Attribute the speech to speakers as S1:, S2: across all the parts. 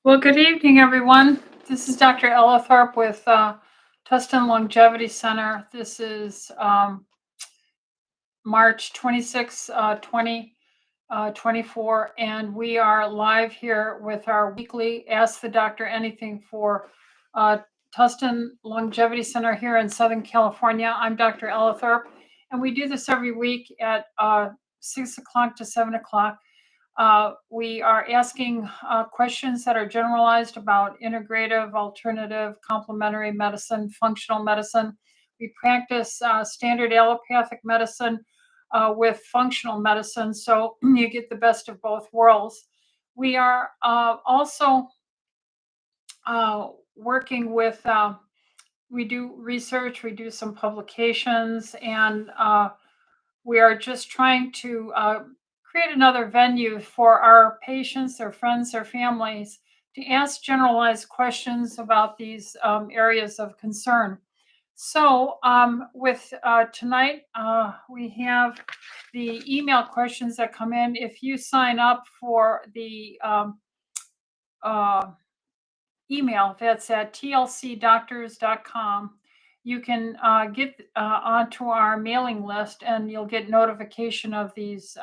S1: Well, good evening, everyone. This is Dr. Ellithorpe with Tustin Longevity Center. This is March 26, 2024, and we are live here with our weekly Ask the Doctor Anything for Tustin Longevity Center here in Southern California. I'm Dr. Ellithorpe, and we do this every week at 6 o'clock to 7 o'clock. We are asking questions that are generalized about integrative, alternative, complementary medicine, functional medicine. We practice standard allopathic medicine with functional medicine, so you get the best of both worlds. We are also working with, we do research, we do some publications, and we are just trying to create another venue for our patients, their friends, their families to ask generalized questions about these areas of concern. So with tonight, we have the email questions that come in. If you sign up for the email that's at tlcdoctors.com, you can get onto our mailing list and you'll get notification of these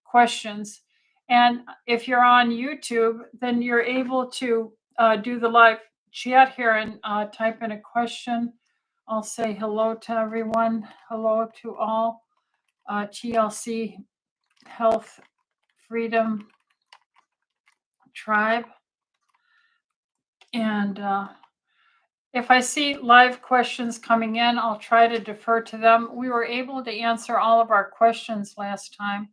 S1: questions. And if you're on YouTube, then you're able to do the live chat here and type in a question. I'll say hello to everyone. Hello to all. TLC Health Freedom Tribe. And if I see live questions coming in, I'll try to defer to them. We were able to answer all of our questions last time.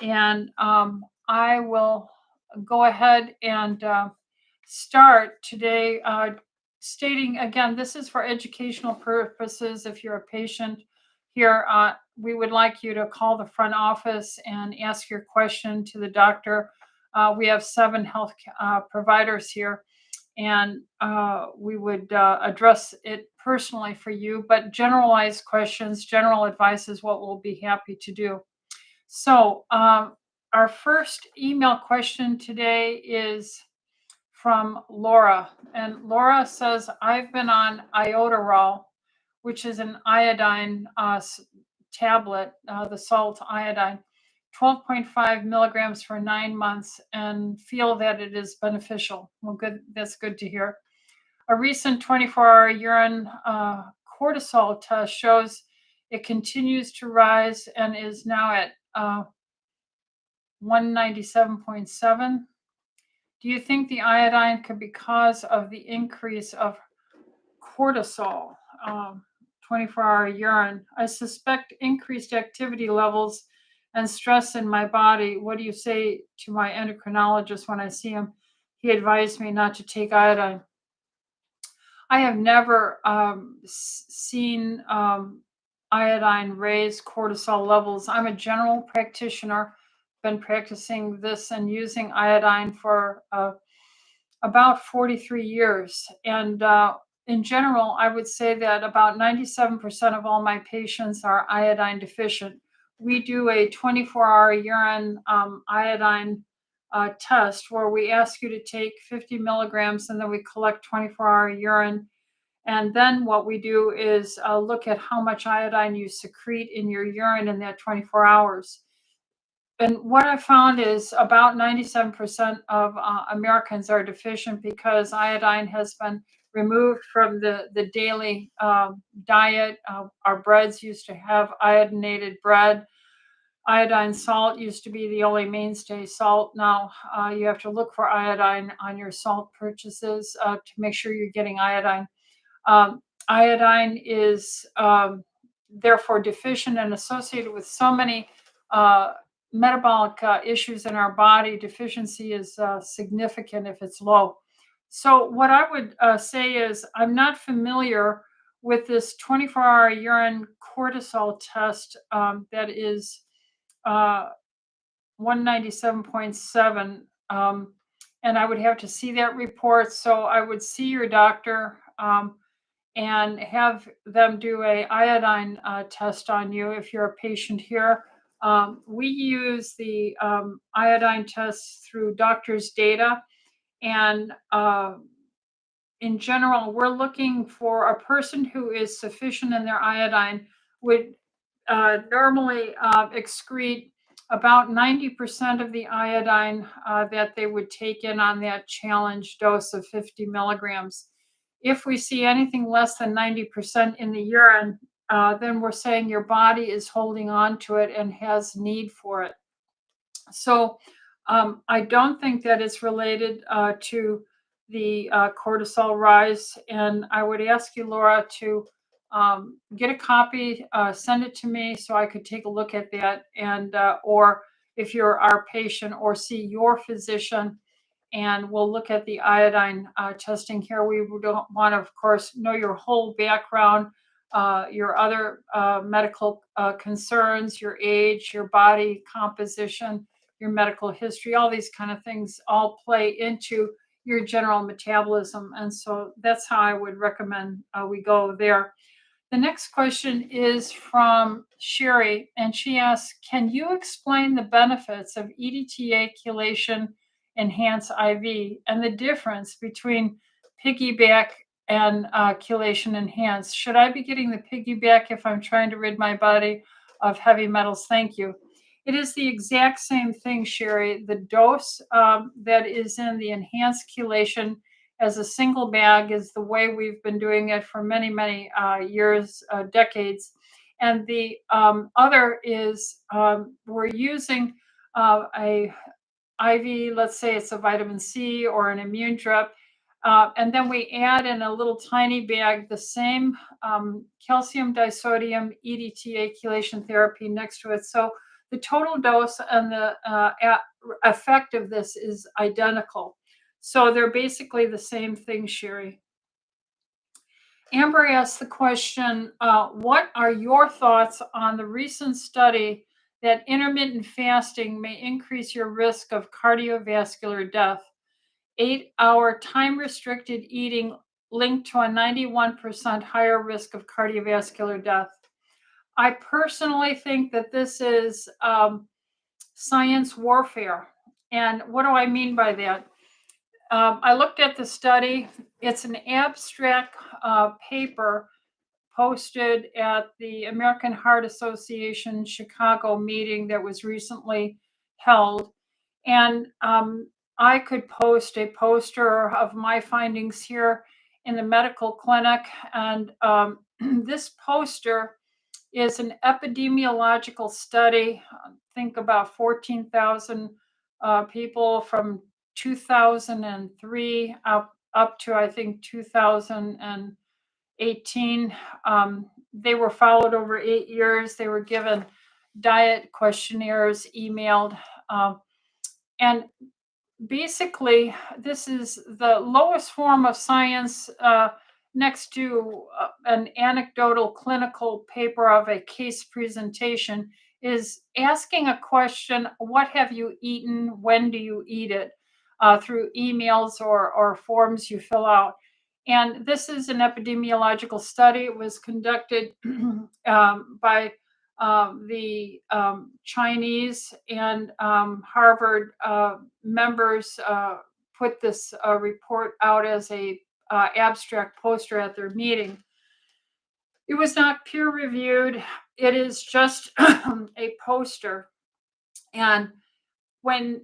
S1: And I will go ahead and start today stating, again, this is for educational purposes. If you're a patient here, we would like you to call the front office and ask your question to the doctor. We have 7 health providers here, and we would address it personally for you, but generalized questions, general advice is what we'll be happy to do. So our first email question today is from Laura. And Laura says, I've been on iodoral, which is an iodine tablet, the salt iodine, 12.5 milligrams for 9 months, and feel that it is beneficial. Well, good. That's good to hear. A recent 24-hour urine cortisol test shows it continues to rise and is now at 197.7. Do you think the iodine could be cause of the increase of cortisol, 24-hour urine? I suspect increased activity levels and stress in my body. What do you say to my endocrinologist when I see him? He advised me not to take iodine. I have never seen iodine raise cortisol levels. I'm a general practitioner, been practicing this and using iodine for about 43 years. And in general, I would say that about 97% of all my patients are iodine deficient. We do a 24-hour urine iodine test where we ask you to take 50 milligrams and then we collect 24-hour urine. And then what we do is look at how much iodine you secrete in your urine in that 24 hours. And what I found is about 97% of Americans are deficient because iodine has been removed from the daily diet. Our breads used to have iodinated bread. Iodine salt used to be the only mainstay salt. Now you have to look for iodine on your salt purchases to make sure you're getting iodine. Iodine is therefore deficient and associated with so many metabolic issues in our body. Deficiency is significant if it's low. So what I would say is I'm not familiar with this 24-hour urine cortisol test that is 197.7. And I would have to see that report. So I would see your doctor and have them do a iodine test on you if you're a patient here. We use the iodine tests through doctor's data, And in general, we're looking for a person who is sufficient in their iodine would normally excrete about 90% of the iodine that they would take in on that challenge dose of 50 milligrams. If we see anything less than 90% in the urine, then we're saying your body is holding on to it and has need for it. So I don't think that it's related to the cortisol rise. And I would ask you, Laura, to get a copy, send it to me so I could take a look at that. And or if you're our patient, or see your physician, and we'll look at the iodine testing here. We don't want to, of course, know your whole background, your other medical concerns, your age, your body composition, your medical history. All these kind of things all play into your general metabolism. And so that's how I would recommend we go there. The next question is from Sherry, and she asks, can you explain the benefits of EDTA chelation enhanced IV and the difference between piggyback and chelation enhanced? Should I be getting the piggyback if I'm trying to rid my body of heavy metals? Thank you. It is the exact same thing, Sherry. The dose that is in the enhanced chelation as a single bag is the way we've been doing it for many, many years, decades. And the other is we're using a IV, let's say it's a vitamin C or an immune drip, and then we add in a little tiny bag the same calcium disodium EDTA chelation therapy next to it. So the total dose and the effect of this is identical. So they're basically the same thing, Sherry. Amber asked the question, what are your thoughts on the recent study that intermittent fasting may increase your risk of cardiovascular death? 8-hour time-restricted eating linked to a 91% higher risk of cardiovascular death. I personally think that this is science warfare. And what do I mean by that? I looked at the study. It's an abstract paper posted at the American Heart Association Chicago meeting that was recently held. And I could post a poster of my findings here in the medical clinic. And this poster is an epidemiological study. Think about 14,000 people from 2003 up to, I think, 2018. They were followed over 8 years. They were given diet questionnaires emailed. And basically, this is the lowest form of science next to an anecdotal clinical paper of a case presentation is asking a question, what have you eaten? When do you eat it? Through emails or forms you fill out. And this is an epidemiological study. It was conducted by the Chinese and Harvard members put this report out as a abstract poster at their meeting. It was not peer reviewed. It is just a poster. And when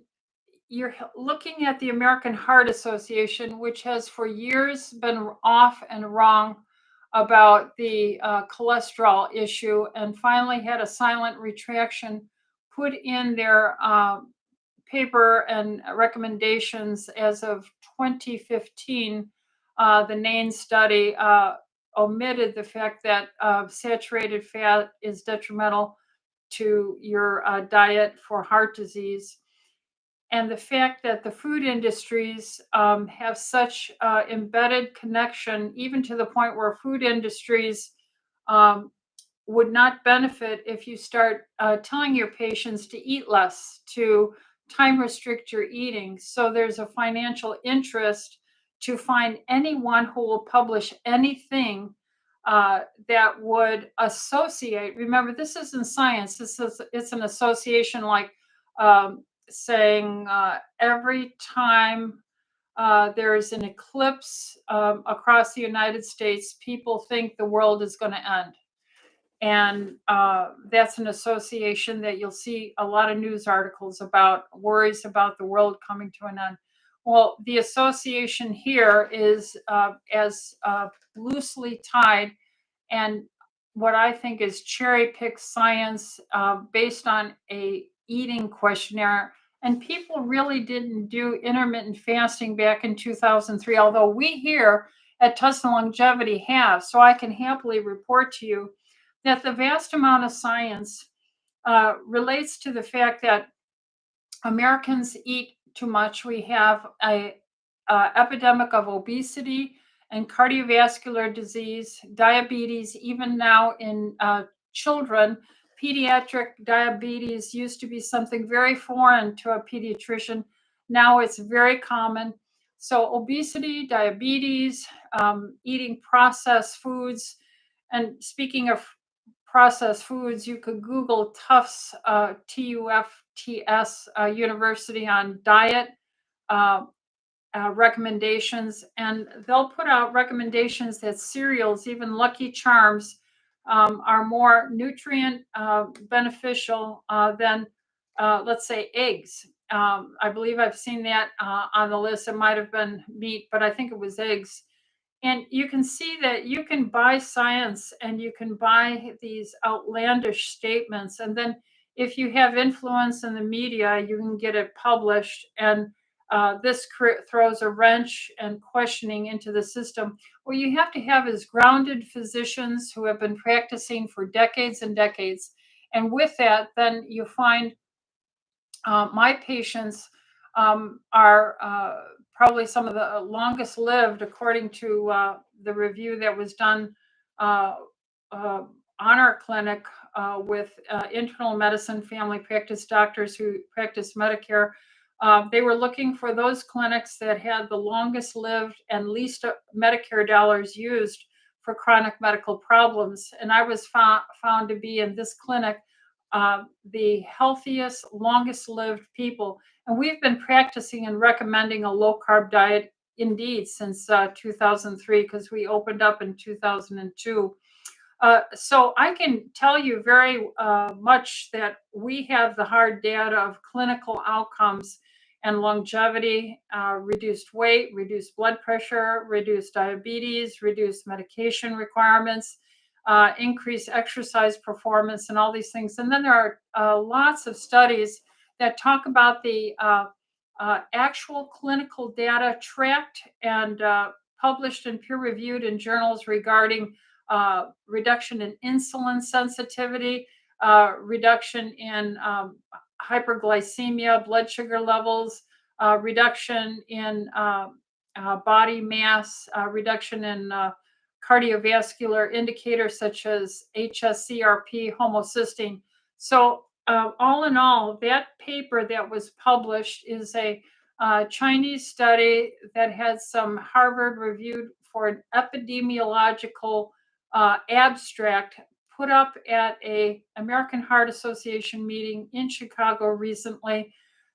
S1: you're looking at the American Heart Association, which has for years been off and wrong about the cholesterol issue, and finally had a silent retraction put in their paper and recommendations as of 2015. The NAIN study omitted the fact that saturated fat is detrimental to your diet for heart disease. And the fact that the food industries have such embedded connection, even to the point where food industries would not benefit if you start telling your patients to eat less, to time restrict your eating. So there's a financial interest to find anyone who will publish anything that would associate. Remember, this isn't science. It's an association like saying every time there's an eclipse across the United States. People think the world is going to end. And that's an association that you'll see a lot of news articles about, worries about the world coming to an end. Well, the association here is as loosely tied and what I think is cherry picked science based on a eating questionnaire. And people really didn't do intermittent fasting back in 2003, although we here at Tustin Longevity have. So I can happily report to you that the vast amount of science relates to the fact that Americans eat too much. We have a epidemic of obesity and cardiovascular disease, diabetes, even now in children. Pediatric diabetes used to be something very foreign to a pediatrician. Now it's very common. So obesity, diabetes, eating processed foods. And speaking of processed foods, you could Google Tufts, TUFTS University on diet uh, recommendations, and they'll put out recommendations that cereals, even Lucky Charms, are more nutrient beneficial than, let's say, eggs. I believe I've seen that on the list. It might have been meat, but I think it was eggs. And you can see that you can buy science and you can buy these outlandish statements. And then if you have influence in the media, you can get it published. And this throws a wrench and questioning into the system. What you have to have is grounded physicians who have been practicing for decades and decades. And with that, then you find my patients are probably some of the longest lived, according to the review that was done uh, uh, on our clinic with internal medicine family practice doctors who practice Medicare. They were looking for those clinics that had the longest lived and least Medicare dollars used for chronic medical problems. And I was found to be in this clinic the healthiest, longest lived people. And we've been practicing and recommending a low carb diet indeed since 2003, because we opened up in 2002. So I can tell you very much that we have the hard data of clinical outcomes and longevity, reduced weight, reduced blood pressure, reduced diabetes, reduced medication requirements, increased exercise performance, and all these things. And then there are lots of studies that talk about the actual clinical data tracked and published and peer reviewed in journals regarding reduction in insulin sensitivity, reduction in hyperglycemia, blood sugar levels, reduction in body mass, reduction in cardiovascular indicators such as HSCRP, homocysteine. So, all in all, that paper that was published is a Chinese study that had some Harvard reviewed for an epidemiological abstract put up at a American Heart Association meeting in Chicago recently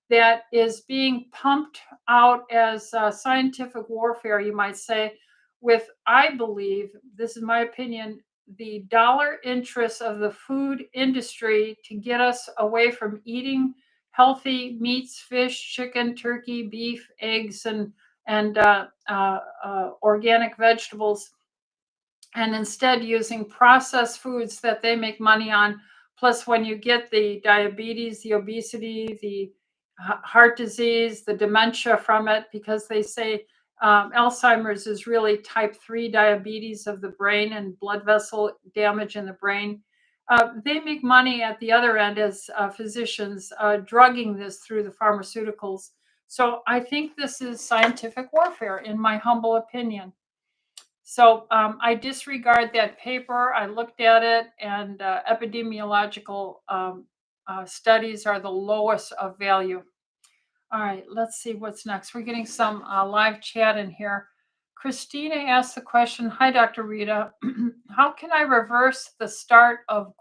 S1: that is being pumped out as scientific warfare, you might say, with, I believe, this is my opinion, the dollar interests of the food industry to get us away from eating healthy meats, fish, chicken, turkey, beef, eggs, and organic vegetables, and instead using processed foods that they make money on. Plus, when you get the diabetes, the obesity, the heart disease, the dementia from it, because they say Alzheimer's is really type 3 diabetes of the brain and blood vessel damage in the brain. They make money at the other end as physicians drugging this through the pharmaceuticals. So I think this is scientific warfare, in my humble opinion. So I disregard that paper. I looked at it, and epidemiological studies are the lowest of value. All right, let's see what's next. We're getting some live chat in here. Christina asked the question, hi, Dr. Rita. How can I reverse the start of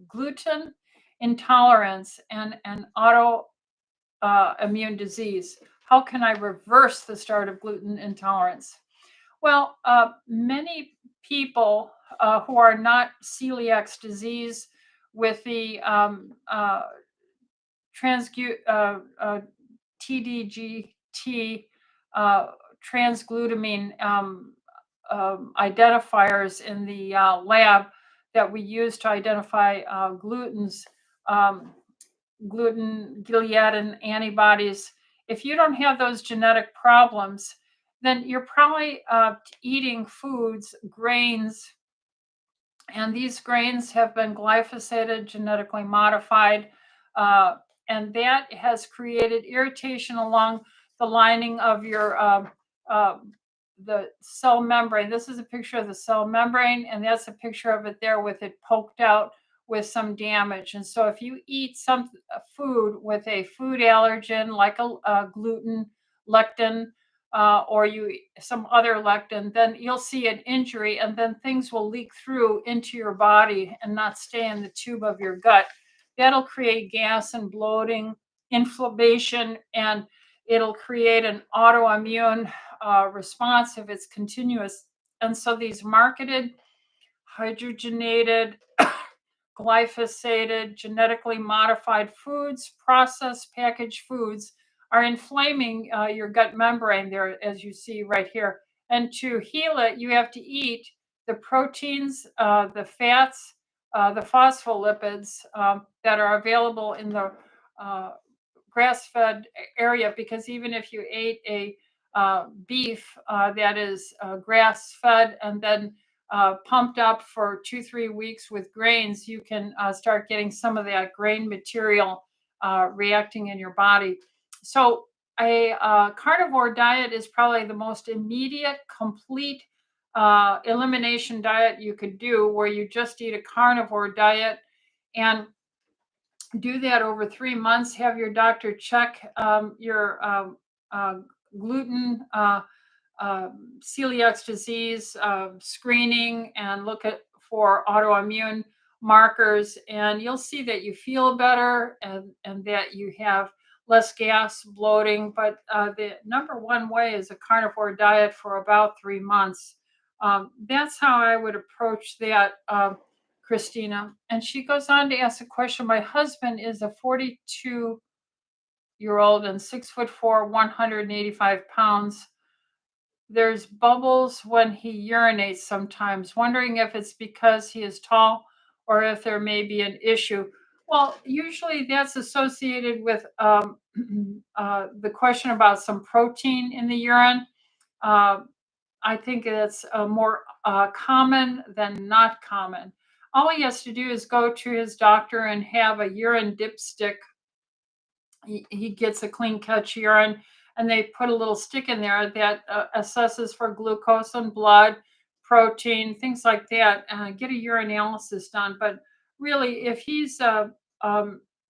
S1: gluten intolerance and an auto immune disease? How can I reverse the start of gluten intolerance? Well, many people who are not celiac disease with the TDGT transglutamine identifiers in the lab that we use to identify um, gluten, gliadin antibodies. If you don't have those genetic problems, then you're probably eating foods, grains, and these grains have been glyphosated, genetically modified, uh, and that has created irritation along the lining of your uh, the cell membrane. This is a picture of the cell membrane, and that's a picture of it there with it poked out with some damage. And so if you eat some food with a food allergen like a gluten, lectin, or you some other lectin, then you'll see an injury, and then things will leak through into your body and not stay in the tube of your gut. That'll create gas and bloating, inflammation, and it'll create an autoimmune response if it's continuous. And so these marketed hydrogenated glyphosated, genetically modified foods, processed packaged foods, are inflaming your gut membrane there, as you see right here. And to heal it, you have to eat the proteins, the fats, the phospholipids that are available in the uh, grass-fed area, because even if you ate a beef that is grass-fed and then pumped up for 2-3 weeks with grains, you can start getting some of that grain material reacting in your body. So a carnivore diet is probably the most immediate, complete elimination diet you could do, where you just eat a carnivore diet and do that over 3 months. Have your doctor check your gluten, celiac disease screening, and look at for autoimmune markers, and you'll see that you feel better, and that you have less gas, bloating. But the number one way is a carnivore diet for about 3 months. That's how I would approach that, Christina. And she goes on to ask a question. My husband is a 42-year-old and 6'4", 185 pounds. There's bubbles when he urinates sometimes, wondering if it's because he is tall or if there may be an issue. Well, usually that's associated with the question about some protein in the urine. Uh, I think it's more common than not common. All he has to do is go to his doctor and have a urine dipstick. He gets a clean catch urine, and they put a little stick in there that assesses for glucose and blood, protein, things like that, and get a urinalysis done. But really, if he's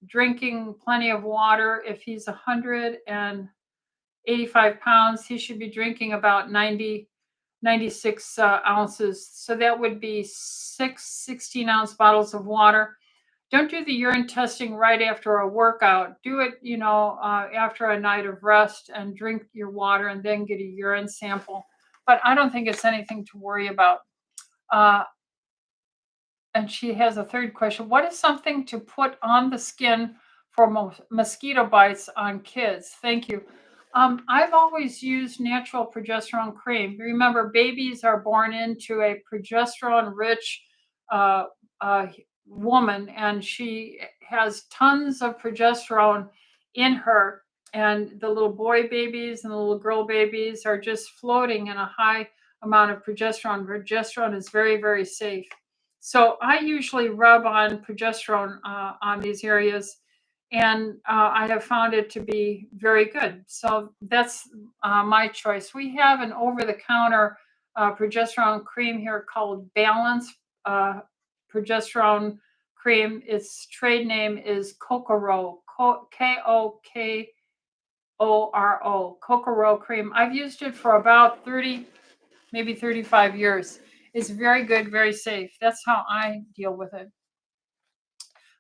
S1: drinking plenty of water, if he's 185 pounds, he should be drinking about 96 ounces. So that would be 16-ounce bottles of water. Don't do the urine testing right after a workout. Do it, after a night of rest, and drink your water and then get a urine sample. But I don't think it's anything to worry about. Uh, and she has a third question. What is something to put on the skin for mosquito bites on kids? Thank you. I've always used natural progesterone cream. Remember, babies are born into a progesterone-rich uh, uh, woman, and she has tons of progesterone in her. And the little boy babies and the little girl babies are just floating in a high amount of progesterone. Progesterone is very, very safe. So I usually rub on progesterone on these areas, and I have found it to be very good. So that's my choice. We have an over-the-counter progesterone cream here called Balance progesterone cream. Its trade name is Kokoro, Kokoro, Kokoro cream. I've used it for about 30, maybe 35 years. It's very good, very safe. That's how I deal with it.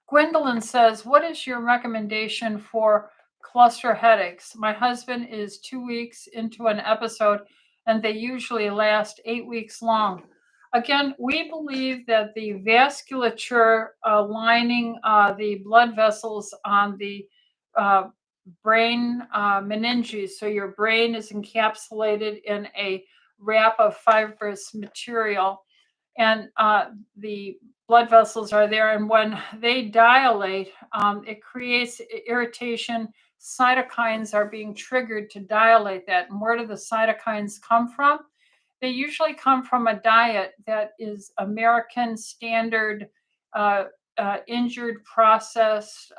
S1: Gwendolyn says, what is your recommendation for cluster headaches. My husband is 2 weeks into an episode, and they usually last 8 weeks long. Again, we believe that the vasculature lining the blood vessels on the uh, brain meninges, so your brain is encapsulated in a wrap of fibrous material, and the blood vessels are there. And when they dilate, it creates irritation. Cytokines are being triggered to dilate that. And where do the cytokines come from? They usually come from a diet that is American standard, uh, injured, processed,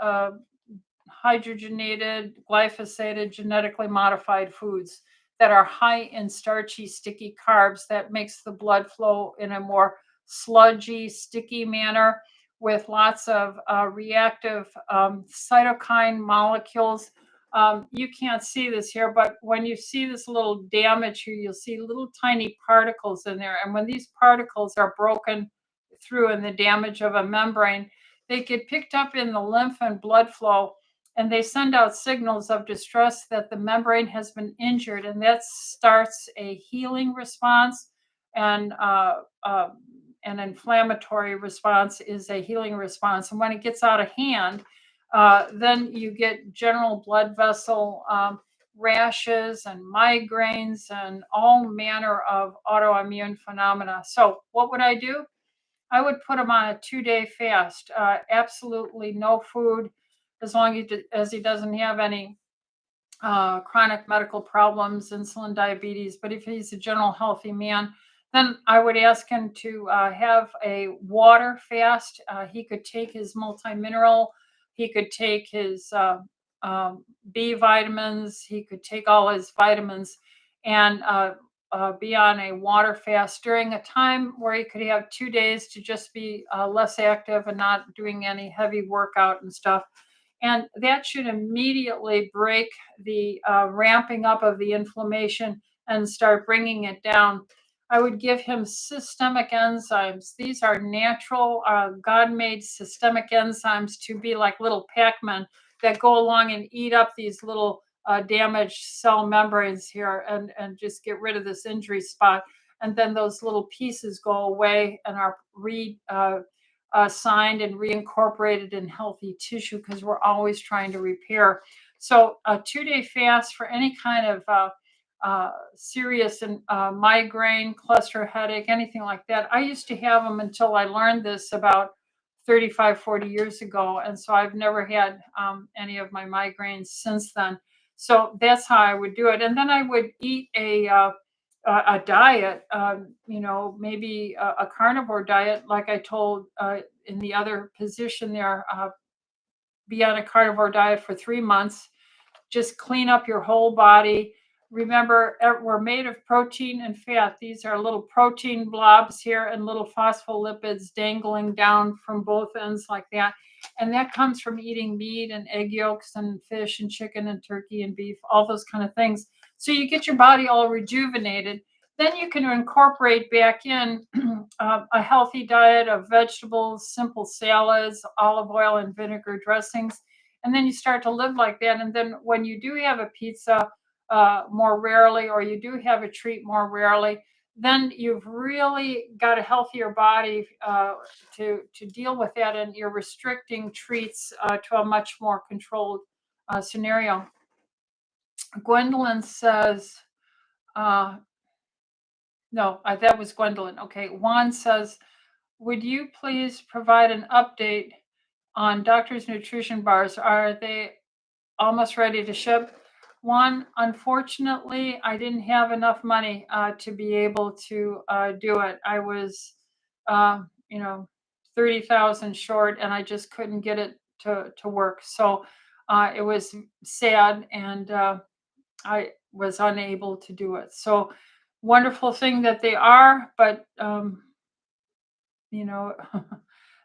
S1: hydrogenated, glyphosated, genetically modified foods that are high in starchy, sticky carbs that makes the blood flow in a more sludgy, sticky manner with lots of reactive cytokine molecules. You can't see this here, but when you see this little damage here, you'll see little tiny particles in there. And when these particles are broken through in the damage of a membrane, they get picked up in the lymph and blood flow, and they send out signals of distress that the membrane has been injured, and that starts a healing response. And an inflammatory response is a healing response. And when it gets out of hand, then you get general blood vessel rashes and migraines and all manner of autoimmune phenomena. So, what would I do? I would put him on a 2-day fast. Absolutely no food, as long as he doesn't have any chronic medical problems, insulin, diabetes. But if he's a general healthy man, then I would ask him to have a water fast. He could take his multi-mineral, he could take his B vitamins, he could take all his vitamins, and be on a water fast during a time where he could have 2 days to just be less active and not doing any heavy workout and stuff. And that should immediately break the ramping up of the inflammation and start bringing it down. I would give him systemic enzymes. These are natural, God made systemic enzymes to be like little Pac Men that go along and eat up these little damaged cell membranes here, and just get rid of this injury spot. And then those little pieces go away and are signed and reincorporated in healthy tissue, because we're always trying to repair. So a 2-day fast for any kind of serious and migraine, cluster headache, anything like that. I used to have them until I learned this about 35, 40 years ago. And so I've never had any of my migraines since then. So that's how I would do it. And then I would eat a diet, maybe a carnivore diet, like I told in the other position there, be on a carnivore diet for 3 months. Just clean up your whole body. Remember, we're made of protein and fat. These are little protein blobs here and little phospholipids dangling down from both ends like that. And that comes from eating meat and egg yolks and fish and chicken and turkey and beef, all those kind of things. So you get your body all rejuvenated. Then you can incorporate back in a healthy diet of vegetables, simple salads, olive oil and vinegar dressings. And then you start to live like that. And then when you do have a pizza more rarely, or you do have a treat more rarely, then you've really got a healthier body to deal with that, and you're restricting treats to a much more controlled scenario. Gwendolyn says, no, that was Gwendolyn. Okay, Juan says, would you please provide an update on Doctor's Nutrition Bars? Are they almost ready to ship? One, unfortunately, I didn't have enough money to be able to do it. I was, uh, you know, 30,000 short, and I just couldn't get it to work. So it was sad, and I was unable to do it. So wonderful thing that they are, but you know,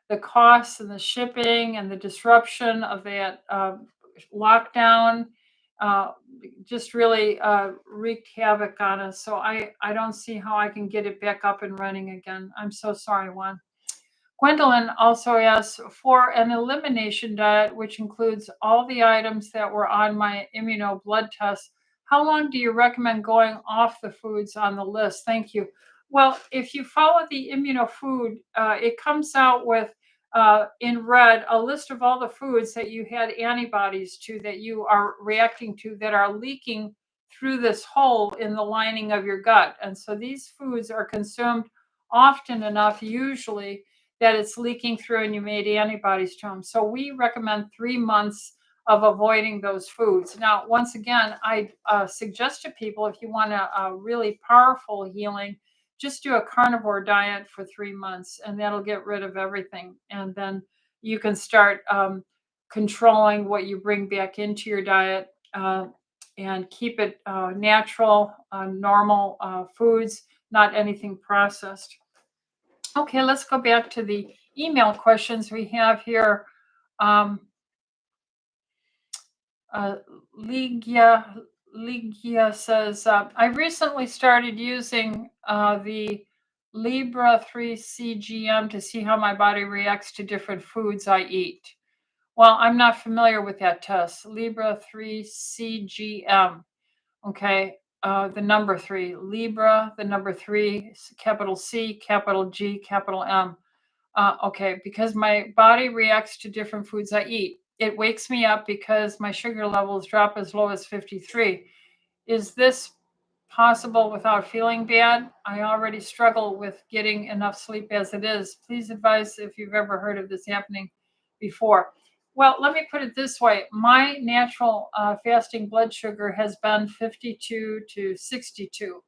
S1: the costs and the shipping and the disruption of that lockdown uh, just really wreaked havoc on us. So I don't see how I can get it back up and running again. I'm so sorry, Juan. Gwendolyn also asks for an elimination diet, which includes all the items that were on my immuno blood test. How long do you recommend going off the foods on the list? Thank you. Well, if you follow the immuno food, it comes out with in red a list of all the foods that you had antibodies to that you are reacting to that are leaking through this hole in the lining of your gut. And so these foods are consumed often enough, usually, that it's leaking through and you made antibodies to them. So we recommend 3 months of avoiding those foods. Now, once again, I suggest to people if you want a really powerful healing, just do a carnivore diet for 3 months and that'll get rid of everything. And then you can start controlling what you bring back into your diet and keep it natural, normal foods, not anything processed. Okay, let's go back to the email questions we have here. Um, uh, Ligia, Ligia says, I recently started using the Libra 3 CGM to see how my body reacts to different foods I eat. Well, I'm not familiar with that test. Libra 3 CGM. Okay. The number 3, Libra, the number 3, capital C, capital G, capital M. Okay, because my body reacts to different foods I eat. It wakes me up because my sugar levels drop as low as 53. Is this possible without feeling bad? I already struggle with getting enough sleep as it is. Please advise if you've ever heard of this happening before. Well, let me put it this way. My natural fasting blood sugar has been 52 to 62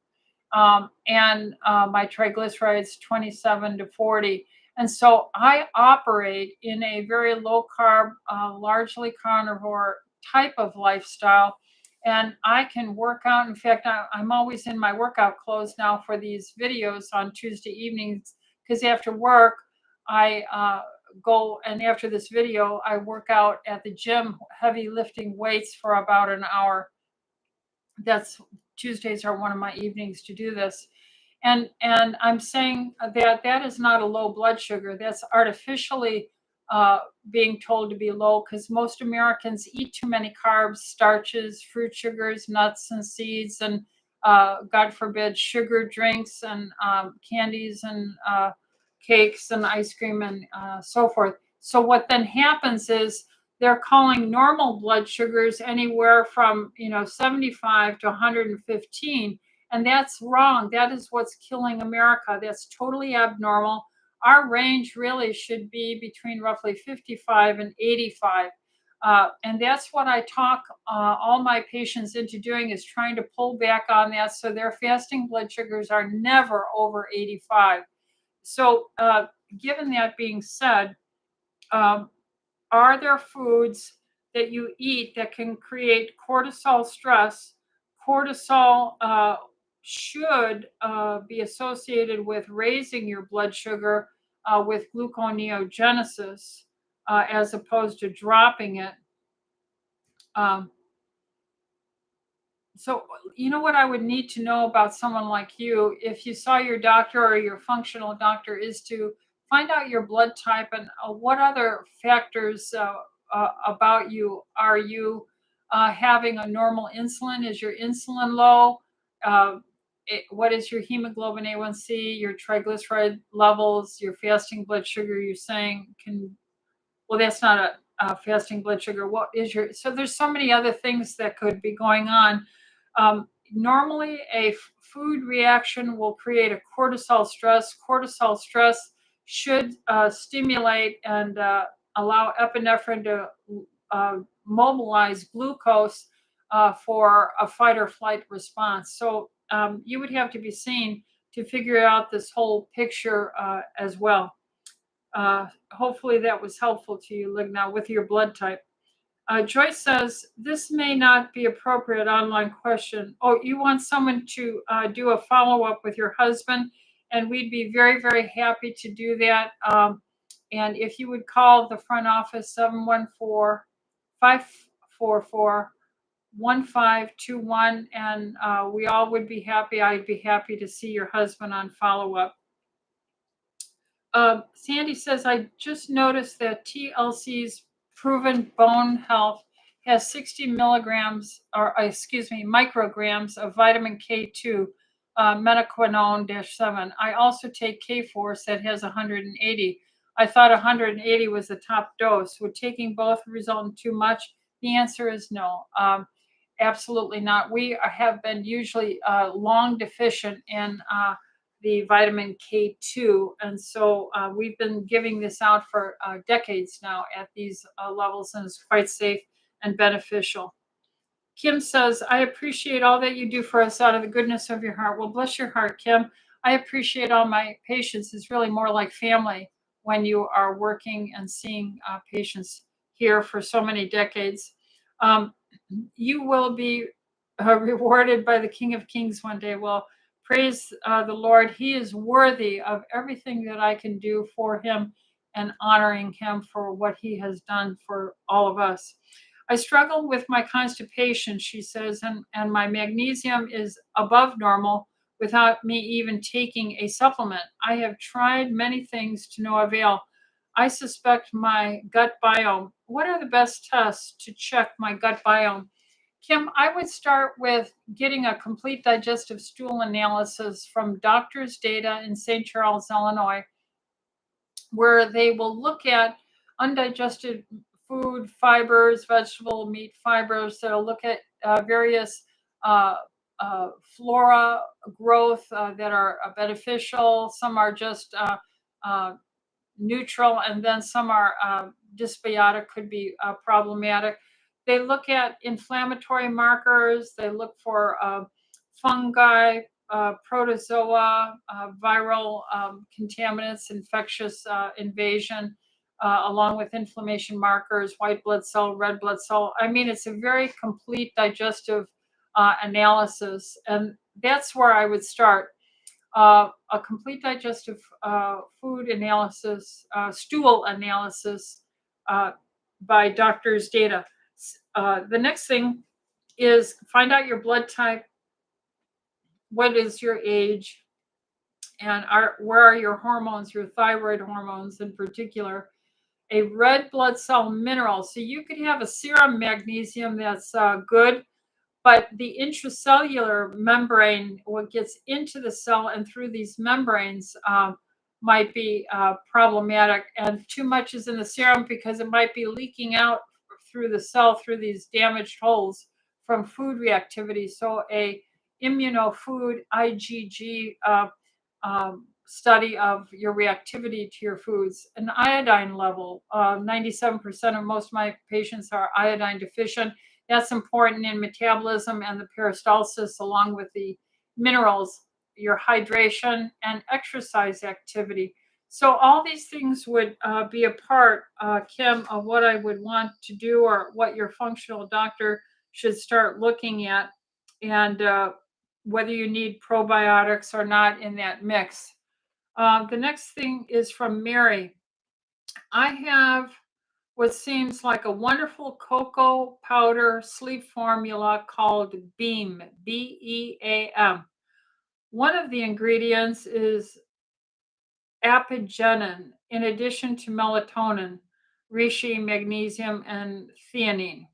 S1: and my triglycerides 27 to 40. And so I operate in a very low carb, largely carnivore type of lifestyle. And I can work out. In fact, I'm always in my workout clothes now for these videos on Tuesday evenings because after work, I go and after this video, I work out at the gym, heavy lifting weights for about an hour. That's Tuesdays are one of my evenings to do this. And I'm saying that that is not a low blood sugar. That's artificially being told to be low because most Americans eat too many carbs, starches, fruit sugars, nuts and seeds, and God forbid, sugar drinks and candies and cakes and ice cream and so forth. So what then happens is they're calling normal blood sugars anywhere from 75 to 115, and that's wrong. That is what's killing America. That's totally abnormal. Our range really should be between roughly 55 and 85. And that's what I talk all my patients into doing, is trying to pull back on that so their fasting blood sugars are never over 85. So given that being said, um, are there foods that you eat that can create cortisol stress? Cortisol should be associated with raising your blood sugar with gluconeogenesis as opposed to dropping it. Um, so, you know what I would need to know about someone like you, if you saw your doctor or your functional doctor, is to find out your blood type and what other factors about you. Are you having a normal insulin? Is your insulin low? Uh, what is your hemoglobin A1C, your triglyceride levels, your fasting blood sugar? You're saying can well, that's not a fasting blood sugar. What is your? So there's so many other things that could be going on. Normally, a food reaction will create a cortisol stress. Cortisol stress should stimulate and allow epinephrine to mobilize glucose for a fight or flight response. So you would have to be seen to figure out this whole picture as well. Hopefully that was helpful to you, Ligna, with your blood type. Joyce says, this may not be appropriate online question. Oh, you want someone to do a follow-up with your husband, and we'd be very, very happy to do that. And if you would call the front office, 714-544-1521, and we all would be happy. I'd be happy to see your husband on follow-up. Sandy says, I just noticed that TLC's proven bone health has 60 milligrams, or excuse me, micrograms of vitamin K2, metaquinone-7. I also take K-Force that has 180. I thought 180 was the top dose. Would taking both result in too much? The answer is no. Absolutely not. We have been usually long deficient in the vitamin K2. And so we've been giving this out for decades now at these levels, and it's quite safe and beneficial. Kim says, I appreciate all that you do for us out of the goodness of your heart. Well, bless your heart, Kim. I appreciate all my patients. It's really more like family when you are working and seeing patients here for so many decades. You will be rewarded by the King of Kings one day. Well, praise the Lord. He is worthy of everything that I can do for him and honoring him for what he has done for all of us. I struggle with my constipation, she says, and my magnesium is above normal without me even taking a supplement. I have tried many things to no avail. I suspect my gut biome. What are the best tests to check my gut biome? Kim, I would start with getting a complete digestive stool analysis from doctors' data in St. Charles, Illinois, where they will look at undigested food, fibers, vegetable, meat fibers. They'll look at various uh, flora growth that are beneficial. Some are just uh, neutral, and then some are dysbiotic, could be problematic. They look at inflammatory markers. They look for fungi, protozoa, viral contaminants, infectious invasion, along with inflammation markers, white blood cell, red blood cell. I mean, it's a very complete digestive analysis, and that's where I would start. A complete digestive food analysis, stool analysis by doctor's data. The next thing is find out your blood type, what is your age, and where are your hormones, your thyroid hormones in particular. A red blood cell mineral. So you could have a serum magnesium that's good, but the intracellular membrane, what gets into the cell and through these membranes, might be problematic. And too much is in the serum because it might be leaking out through the cell through these damaged holes from food reactivity. So a immunofood IgG study of your reactivity to your foods. An iodine level, 97% of most of my patients are iodine deficient. That's important in metabolism and the peristalsis, along with the minerals, your hydration, and exercise activity. So all these things would be a part, Kim, of what I would want to do, or what your functional doctor should start looking at, and whether you need probiotics or not in that mix. The next thing is from Mary. I have what seems like a wonderful cocoa powder sleep formula called Beam, Beam. One of the ingredients is apigenin, in addition to melatonin, reishi, magnesium, and theanine.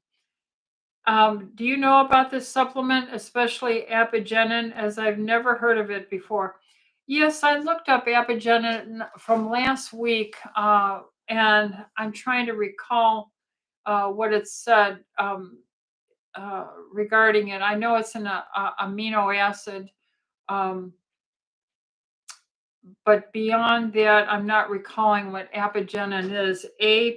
S1: Do you know about this supplement, especially apigenin, as I've never heard of it before? Yes, I looked up apigenin from last week, and I'm trying to recall what it said regarding it. I know it's an amino acid, um, but beyond that, I'm not recalling what apigenin is. Apigenin.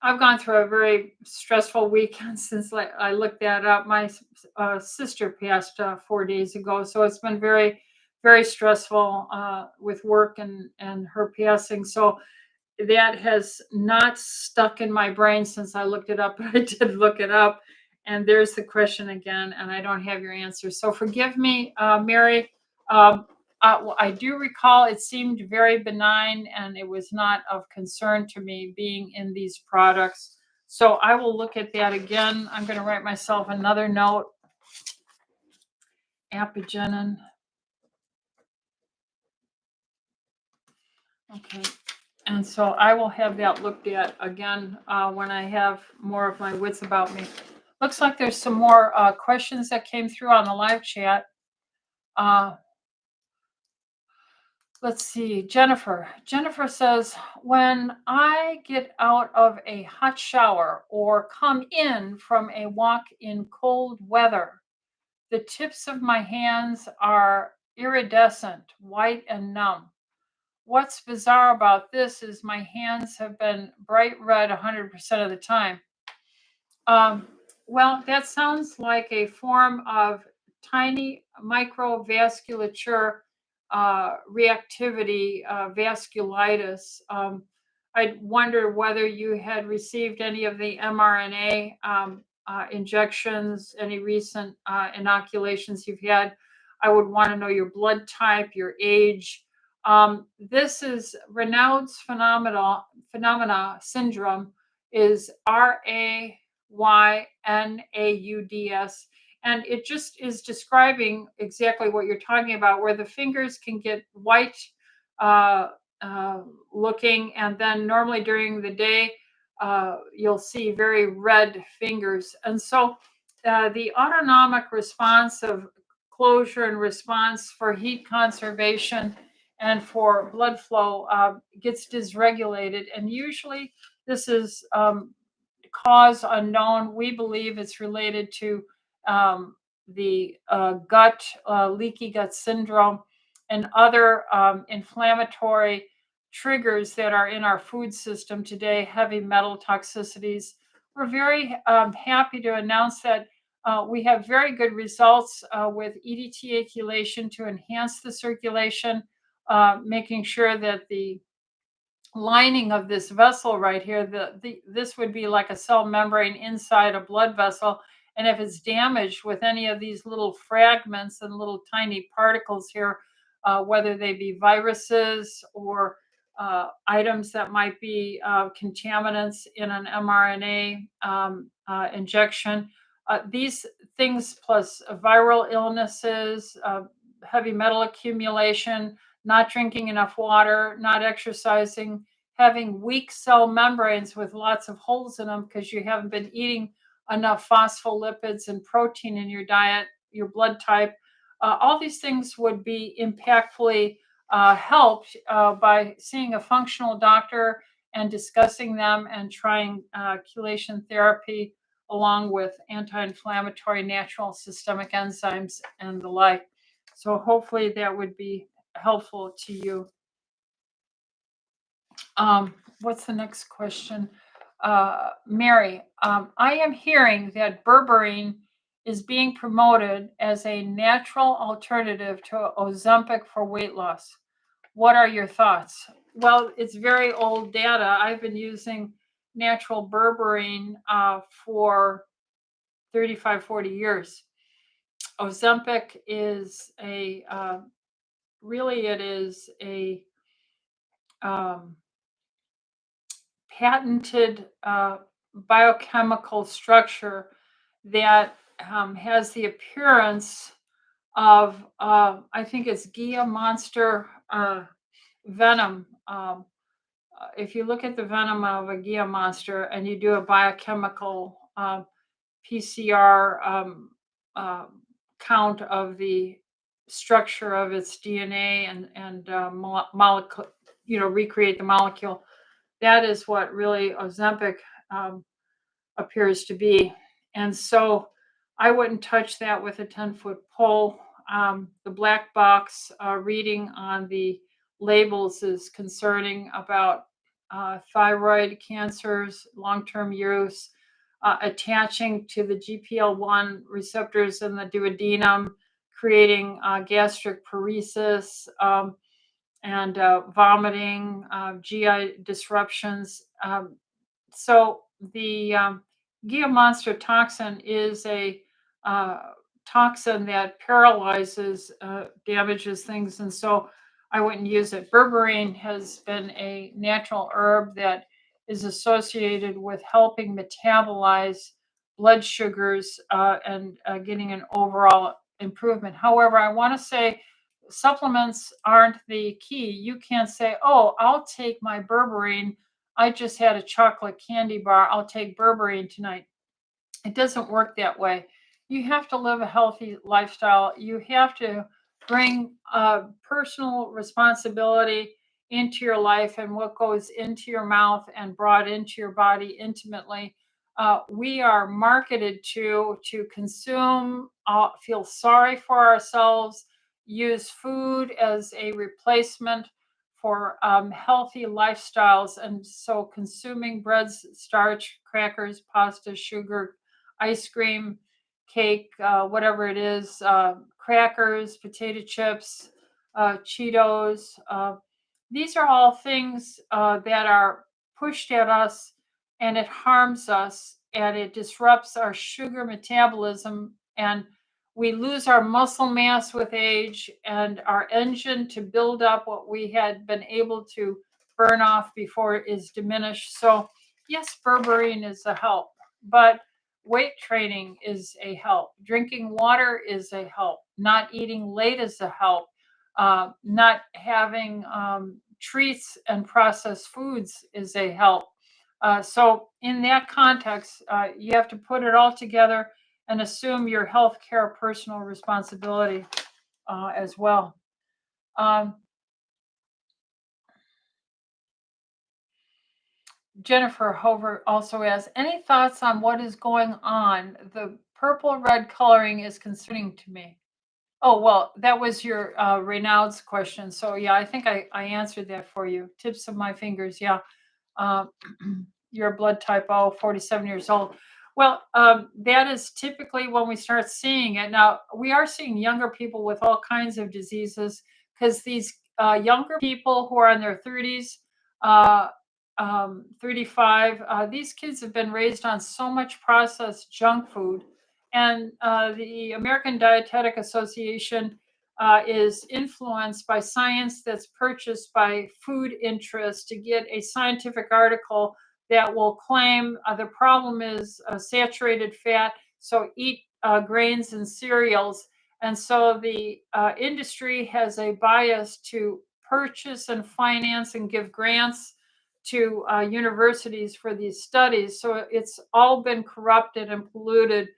S1: I've gone through a very stressful weekend since I looked that up. My sister passed 4 days ago, so it's been very, very stressful with work and her passing. So that has not stuck in my brain since I looked it up, but I did look it up. And there's the question again, and I don't have your answer. So forgive me, Mary. Well, I do recall it seemed very benign, and it was not of concern to me being in these products. So I will look at that again. I'm going to write myself another note. Apigenin. Okay. And so I will have that looked at again when I have more of my wits about me. Looks like there's some more questions that came through on the live chat. Uh, let's see. Jennifer says, when I get out of a hot shower or come in from a walk in cold weather, the tips of my hands are iridescent, white, and numb. What's bizarre about this is my hands have been bright red 100% of the time. Um, well, that sounds like a form of tiny microvasculature reactivity, vasculitis. I wonder whether you had received any of the mRNA injections, any recent inoculations you've had. I would want to know your blood type, your age. This is Raynaud's phenomena syndrome is Raynaud's, and it just is describing exactly what you're talking about, where the fingers can get white uh, looking, and then normally during the day you'll see very red fingers. And so the autonomic response of closure and response for heat conservation and for blood flow gets dysregulated, and usually this is cause unknown. We believe it's related to the leaky gut syndrome, and other inflammatory triggers that are in our food system today, heavy metal toxicities. We're very happy to announce that we have very good results with EDTA chelation to enhance the circulation, making sure that the lining of this vessel right here, this would be like a cell membrane inside a blood vessel. And if it's damaged with any of these little fragments and little tiny particles here, whether they be viruses or items that might be contaminants in an mRNA injection, these things plus viral illnesses, heavy metal accumulation, not drinking enough water, not exercising, having weak cell membranes with lots of holes in them because you haven't been eating enough phospholipids and protein in your diet, your blood type. All these things would be impactfully helped by seeing a functional doctor and discussing them and trying chelation therapy along with anti-inflammatory natural systemic enzymes and the like. So hopefully that would be helpful to you. What's the next question? Mary, I am hearing that berberine is being promoted as a natural alternative to Ozempic for weight loss. What are your thoughts? Well, it's very old data. I've been using natural berberine for 35, 40 years. Ozempic is really it is a patented biochemical structure that has the appearance of, I think it's Gia monster venom. If you look at the venom of a Gia monster and you do a biochemical PCR count of the structure of its DNA and molecule, recreate the molecule, that is what really Ozempic appears to be. And so I wouldn't touch that with a 10-foot pole. The black box reading on the labels is concerning about thyroid cancers, long-term use, attaching to the GPL1 receptors in the duodenum, creating gastric paresis, and vomiting, GI disruptions. So the Gia monster toxin is a toxin that paralyzes, damages things, and so I wouldn't use it. Berberine has been a natural herb that is associated with helping metabolize blood sugars and getting an overall improvement. However, I want to say supplements aren't the key. You can't say, oh, I'll take my berberine. I just had a chocolate candy bar. I'll take berberine tonight. It doesn't work that way. You have to live a healthy lifestyle. You have to bring personal responsibility into your life and what goes into your mouth and brought into your body intimately. We are marketed to consume, feel sorry for ourselves, use food as a replacement for healthy lifestyles. And so consuming breads, starch, crackers, pasta, sugar, ice cream, cake, whatever it is, crackers, potato chips, Cheetos. These are all things that are pushed at us, and it harms us and it disrupts our sugar metabolism, and we lose our muscle mass with age, and our engine to build up what we had been able to burn off before is diminished. So yes, berberine is a help, but weight training is a help. Drinking water is a help. Not eating late is a help. Not having treats and processed foods is a help. So, in that context, you have to put it all together and assume your healthcare personal responsibility as well. Um, Jennifer Hover also asks, any thoughts on what is going on? The purple red coloring is concerning to me. Oh, well, that was your Raynaud's question. So, yeah, I think I answered that for you. Tips of my fingers. Yeah. Uh, you're blood type O, 47 years old. Well, that is typically when we start seeing it. Now, we are seeing younger people with all kinds of diseases because these younger people who are in their 30s, 35, these kids have been raised on so much processed junk food. And the American Dietetic Association is influenced by science that's purchased by food interests to get a scientific article that will claim the problem is saturated fat, so eat grains and cereals. And so the industry has a bias to purchase and finance and give grants to universities for these studies. So it's all been corrupted and polluted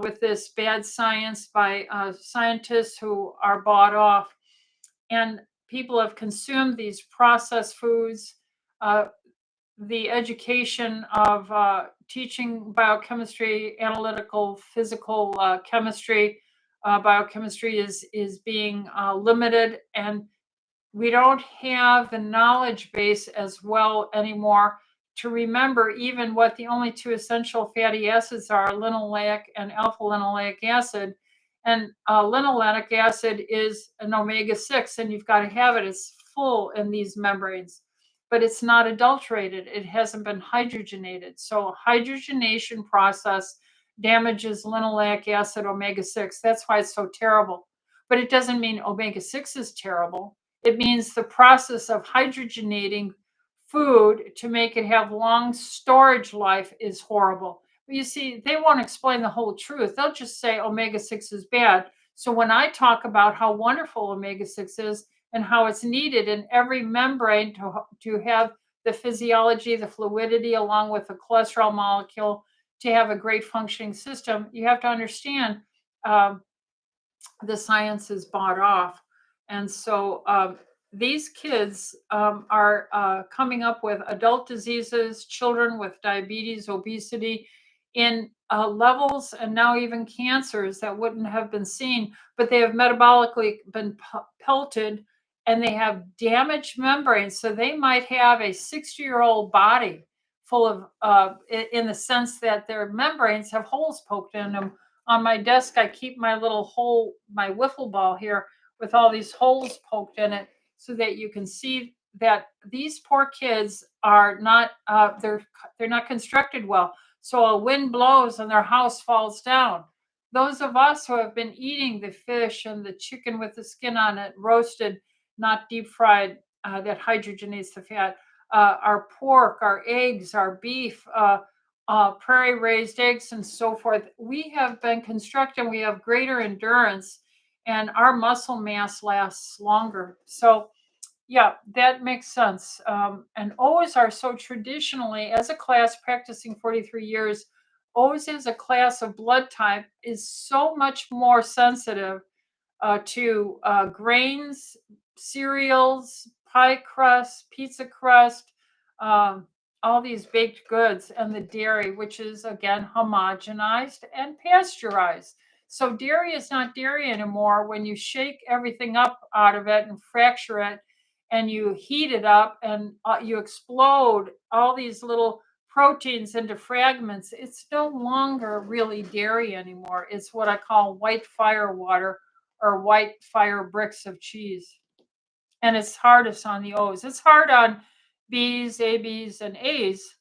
S1: with this bad science by scientists who are bought off. And people have consumed these processed foods. The education of teaching biochemistry, analytical, physical chemistry, biochemistry is being limited, and we don't have the knowledge base as well anymore to remember even what the only two essential fatty acids are, linoleic and alpha linoleic acid. And linoleic acid is an omega 6, and you've got to have it. It's full in these membranes, but it's not adulterated. It hasn't been hydrogenated. So, hydrogenation process damages linoleic acid, omega 6. That's why it's so terrible. But it doesn't mean omega 6 is terrible. It means the process of hydrogenating food to make it have long storage life is horrible. But you see, they won't explain the whole truth. They'll just say omega 6 is bad. So when I talk about how wonderful omega 6 is and how it's needed in every membrane to have the physiology, the fluidity, along with the cholesterol molecule to have a great functioning system, you have to understand um, the science is bought off. And so these kids are coming up with adult diseases, children with diabetes, obesity, in levels, and now even cancers that wouldn't have been seen, but they have metabolically been pelted, and they have damaged membranes. So they might have a 60-year-old body full of, in the sense that their membranes have holes poked in them. On my desk, I keep my little hole, my wiffle ball here with all these holes poked in it so that you can see that these poor kids are not, they're not constructed well. So a wind blows and their house falls down. Those of us who have been eating the fish and the chicken with the skin on it, roasted, not deep fried, that hydrogenates the fat, our pork, our eggs, our beef, prairie raised eggs and so forth, we have been constructed, we have greater endurance, and our muscle mass lasts longer. So yeah, that makes sense. And O's are so traditionally, as a class practicing 43 years, O's as a class of blood type is so much more sensitive to grains, cereals, pie crust, pizza crust, um, all these baked goods, and the dairy, which is again homogenized and pasteurized. So dairy is not dairy anymore when you shake everything up out of it and fracture it and you heat it up and you explode all these little proteins into fragments. It's no longer really dairy anymore. It's what I call white fire water or white fire bricks of cheese. And it's hardest on the O's. It's hard on B's, AB's, and A's,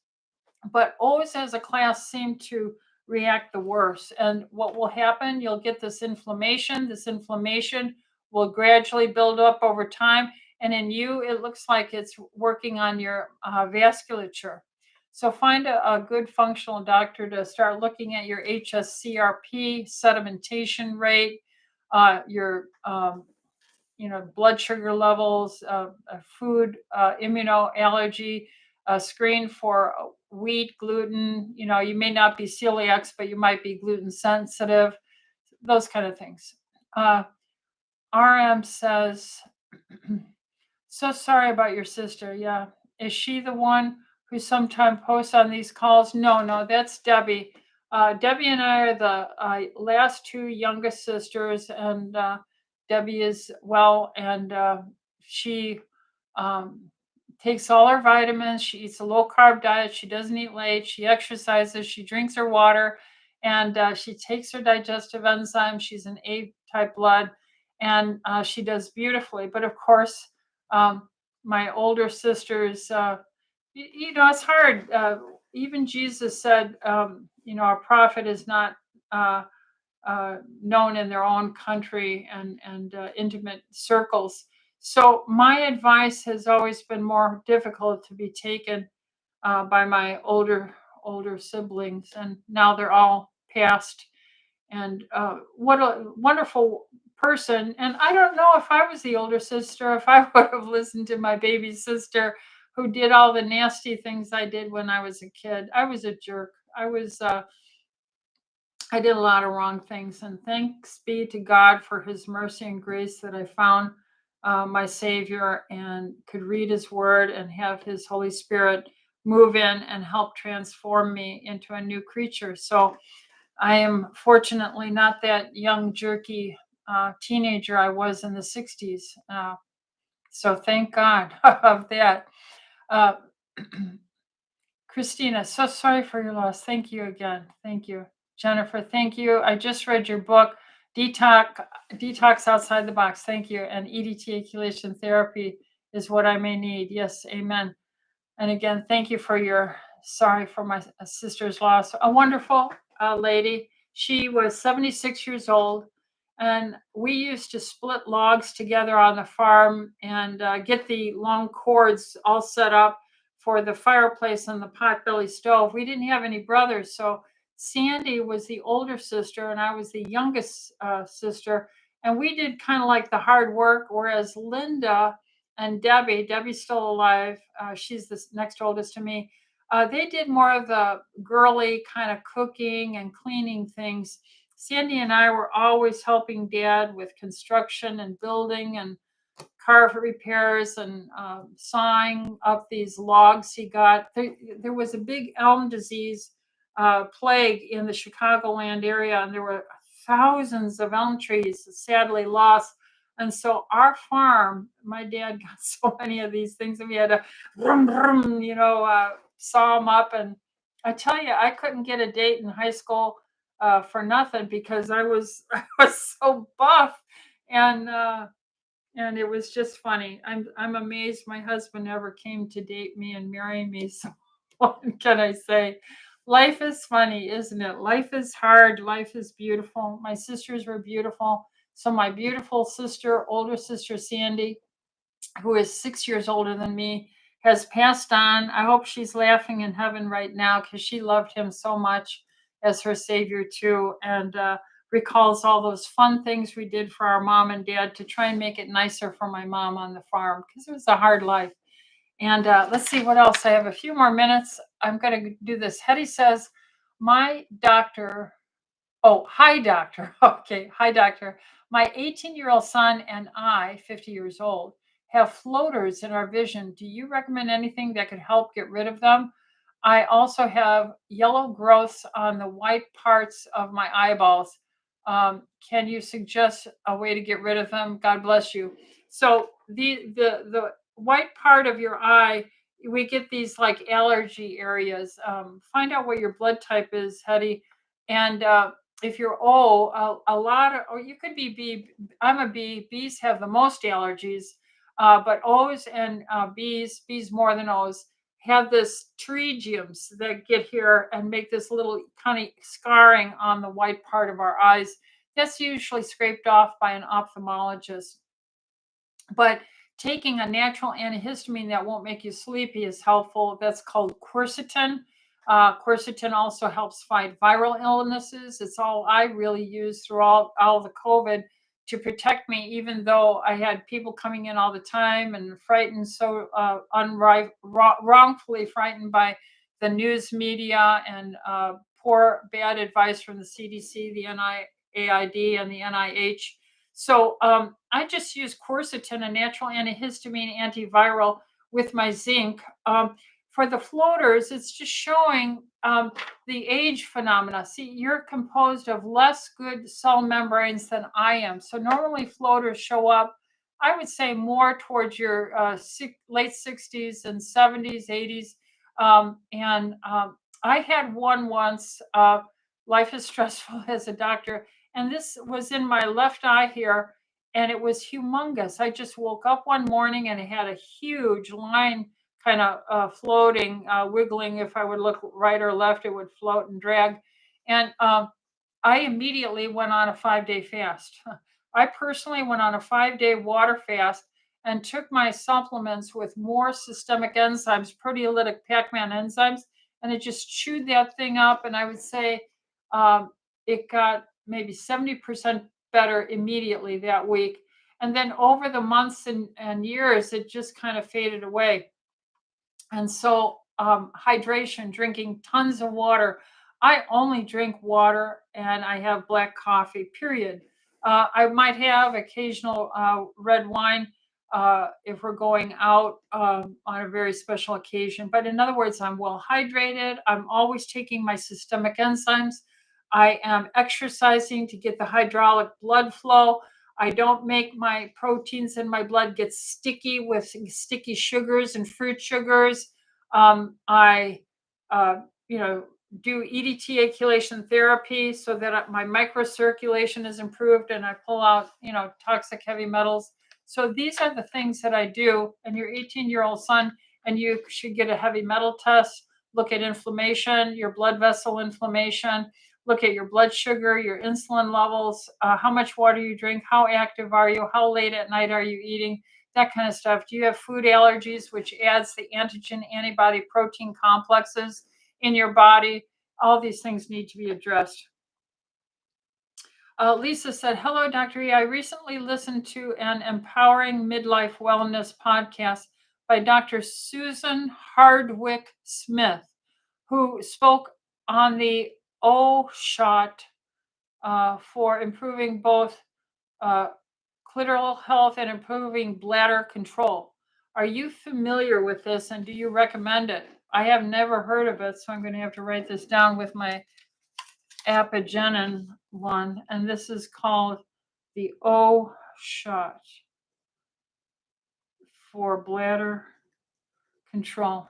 S1: but O's as a class seem to react the worst. And what will happen, you'll get this inflammation. This inflammation will gradually build up over time. And in you, it looks like it's working on your vasculature. So find a good functional doctor to start looking at your HSCRP, sedimentation rate, your blood sugar levels, food immunoallergy, screen for wheat, gluten. You may not be celiac, but you might be gluten sensitive, those kind of things. RM says, so sorry about your sister. Yeah. Is she the one who sometimes posts on these calls? No, that's Debbie. Debbie and I are the last two youngest sisters, and Debbie is well, and she um, takes all her vitamins. She eats a low carb diet. She doesn't eat late. She exercises. She drinks her water, and she takes her digestive enzymes. She's an A type blood, and she does beautifully. But of course, my older sisters, it's hard. Even Jesus said, a prophet is not known in their own country and intimate circles. So my advice has always been more difficult to be taken by my older siblings, and now they're all passed. And what a wonderful person. And I don't know if I was the older sister, if I would have listened to my baby sister who did all the nasty things I did when I was a kid. I was a jerk. I did a lot of wrong things, and thanks be to God for his mercy and grace that I found my Savior and could read his word and have his Holy Spirit move in and help transform me into a new creature. So I am fortunately not that young, jerky teenager I was in the 60s. So thank God of that. Uh, Christina, so sorry for your loss. Thank you again. Thank you. Jennifer, thank you. I just read your book, Detox Outside the Box. Thank you. And EDT therapy is what I may need. Yes, amen. And again, thank you for your sorry for my sister's loss. A wonderful lady. She was 76 years old, and we used to split logs together on the farm and get the long cords all set up for the fireplace and the potbelly stove. We didn't have any brothers, so Sandy was the older sister, and I was the youngest sister, and we did kind of like the hard work, whereas Linda and Debbie's still alive. She's the next oldest to me. They did more of the girly kind of cooking and cleaning things. Sandy and I were always helping Dad with construction and building and car repairs and sawing up these logs he got. There was a big elm disease plague in the Chicagoland area, and there were thousands of elm trees sadly lost. And so our farm, my dad got so many of these things, and we had to vroom, vroom, saw them up. And I tell you, I couldn't get a date in high school for nothing because I was I was so buff, and it was just funny. I'm amazed my husband ever came to date me and marry me. So what can I say? Life is funny, isn't it? Life is hard. Life is beautiful. My sisters were beautiful. So my beautiful sister, older sister Sandy, who is 6 years older than me, has passed on. I hope she's laughing in heaven right now because she loved him so much as her savior too. And recalls all those fun things we did for our mom and dad to try and make it nicer for my mom on the farm because it was a hard life. And let's see what else. I have a few more minutes. I'm going to do this. Hetty says, my doctor, oh, hi, doctor. Okay, hi, doctor. My 18-year-old son and I, 50 years old, have floaters in our vision. Do you recommend anything that could help get rid of them? I also have yellow growths on the white parts of my eyeballs. Can you suggest a way to get rid of them? God bless you. So the white part of your eye, we get these like allergy areas. Find out what your blood type is, Hetty, and if you're O, a lot of, or you could be B. I'm a B. B's have the most allergies, but O's and B's more than O's, have this pterygiums that get here and make this little kind of scarring on the white part of our eyes. That's usually scraped off by an ophthalmologist. But taking a natural antihistamine that won't make you sleepy is helpful. That's called quercetin. Quercetin also helps fight viral illnesses. It's all I really used throughout all the COVID to protect me, even though I had people coming in all the time and frightened, so wrongfully frightened by the news media and poor, bad advice from the CDC, the NIAID, and the NIH. So I just use quercetin, a natural antihistamine antiviral, with my zinc. For the floaters, it's just showing the age phenomena. See, you're composed of less good cell membranes than I am. So normally floaters show up, I would say, more towards your late 60s and 70s, 80s. I had one once. Life is stressful as a doctor. And this was in my left eye here, and it was humongous. I just woke up one morning and it had a huge line kind of floating, wiggling. If I would look right or left, it would float and drag. And I immediately went on a 5-day fast. I personally went on a 5-day water fast and took my supplements with more systemic enzymes, proteolytic Pac-Man enzymes, and it just chewed that thing up. And I would say it got maybe 70% better immediately that week. And then over the months and years, it just kind of faded away. And so hydration, drinking tons of water. I only drink water and I have black coffee, period. I might have occasional red wine if we're going out on a very special occasion. But in other words, I'm well hydrated. I'm always taking my systemic enzymes. I am exercising to get the hydraulic blood flow. I don't make my proteins in my blood get sticky with sticky sugars and fruit sugars. I, you know, do EDTA chelation therapy so that my microcirculation is improved and I pull out, toxic heavy metals. So these are the things that I do. And your 18-year-old son, and you should get a heavy metal test, look at inflammation, your blood vessel inflammation, look at your blood sugar, your insulin levels, how much water you drink, how active are you, how late at night are you eating, that kind of stuff. Do you have food allergies, which adds the antigen antibody protein complexes in your body? All these things need to be addressed. Lisa said, hello, Dr. E. I recently listened to an empowering midlife wellness podcast by Dr. Susan Hardwick Smith, who spoke on the O shot for improving both clitoral health and improving bladder control. Are you familiar with this and do you recommend it? I have never heard of it, so I'm going to have to write this down with my apigenin one. And this is called the O shot for bladder control.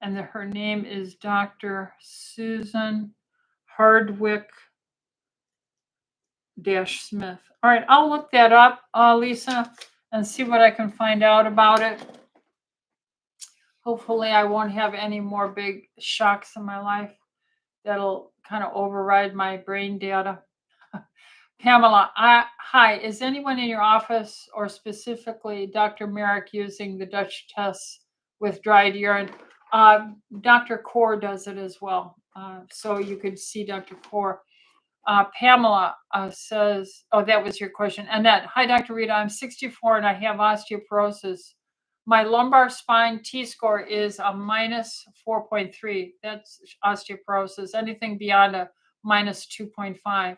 S1: And her name is Dr. Susan Hardwick Smith. All right, I'll look that up, Lisa, and see what I can find out about it. Hopefully I won't have any more big shocks in my life that'll kind of override my brain data. Pamela, hi, is anyone in your office or specifically Dr. Merrick using the Dutch tests with dried urine? Dr. Kaur does it as well. So you could see Dr. Kaur. Pamela says, oh, that was your question. Annette, hi, Dr. Rita. I'm 64 and I have osteoporosis. My lumbar spine T-score is a minus 4.3. That's osteoporosis. Anything beyond a minus 2.5.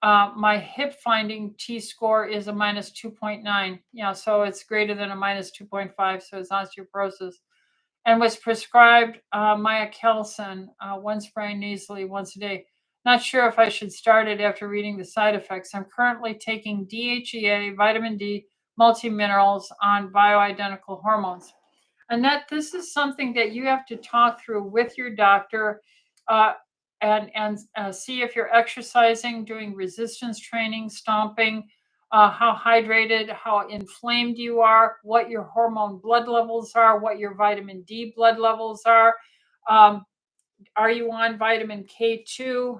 S1: My hip finding T-score is a minus 2.9. Yeah, so it's greater than a minus 2.5, so it's osteoporosis. And was prescribed miacalcin, one spray nasally once a day. Not sure if I should start it after reading the side effects. I'm currently taking DHEA, vitamin D, multiminerals on bioidentical hormones. Annette, this is something that you have to talk through with your doctor, uh, and see if you're exercising, doing resistance training, stomping, how hydrated, how inflamed you are, what your hormone blood levels are, what your vitamin D blood levels are. Um, are you on vitamin K2?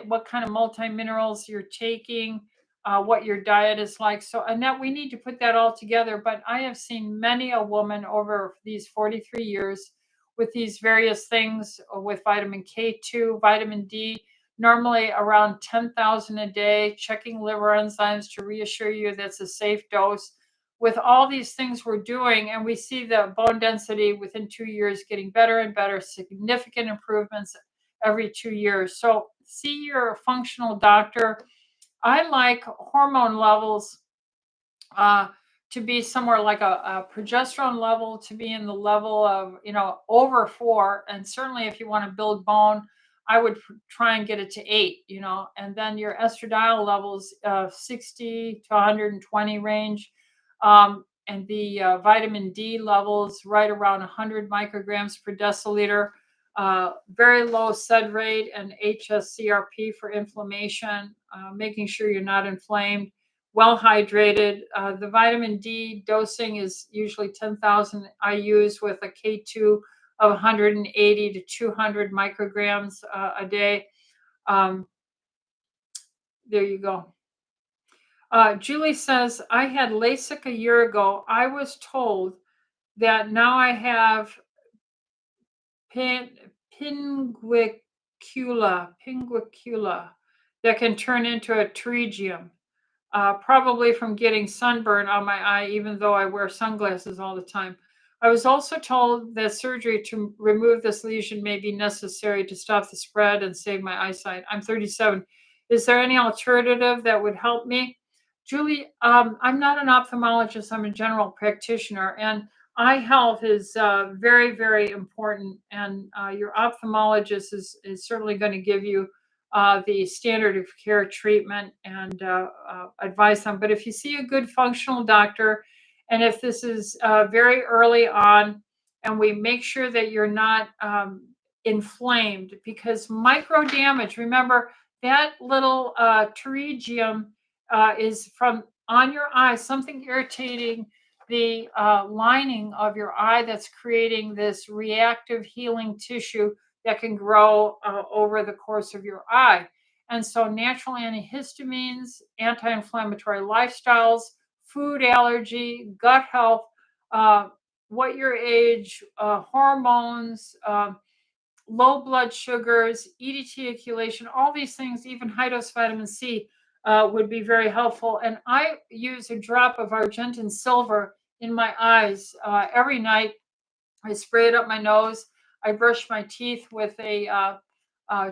S1: What kind of multiminerals you're taking, what your diet is like. So, Annette, we need to put that all together. But I have seen many a woman over these 43 years with these various things, with vitamin K2, vitamin D, normally around 10,000 a day, checking liver enzymes to reassure you that's a safe dose. With all these things we're doing, and we see the bone density within 2 years getting better and better, significant improvements every 2 years. So see your functional doctor. I like hormone levels uh, to be somewhere like a progesterone level to be in the level of, over 4. And certainly if you want to build bone, I would try and get it to 8, and then your estradiol levels 60 to 120 range. And the vitamin D levels right around 100 micrograms per deciliter. Very low SED rate and HSCRP for inflammation, making sure you're not inflamed, well hydrated. The vitamin D dosing is usually 10,000 IUs with a K2 of 180 to 200 micrograms a day. There you go. Julie says, I had LASIK a year ago. I was told that now I have pinguicula that can turn into a pterygium, probably from getting sunburn on my eye, even though I wear sunglasses all the time. I was also told that surgery to remove this lesion may be necessary to stop the spread and save my eyesight. I'm 37. Is there any alternative that would help me? Julie, I'm not an ophthalmologist. I'm a general practitioner, and eye health is very, very important. And your ophthalmologist is certainly going to give you the standard of care treatment and advice on. But if you see a good functional doctor, and if this is very early on, and we make sure that you're not inflamed, because micro damage, remember that little pterygium is from on your eye, something irritating the lining of your eye that's creating this reactive healing tissue that can grow over the course of your eye. And so natural antihistamines, anti-inflammatory lifestyles, food allergy, gut health, what your age, hormones, low blood sugars, EDT accumulation, all these things, even high dose vitamin C would be very helpful. And I use a drop of Argentine silver in my eyes every night. I spray it up my nose. I brush my teeth with a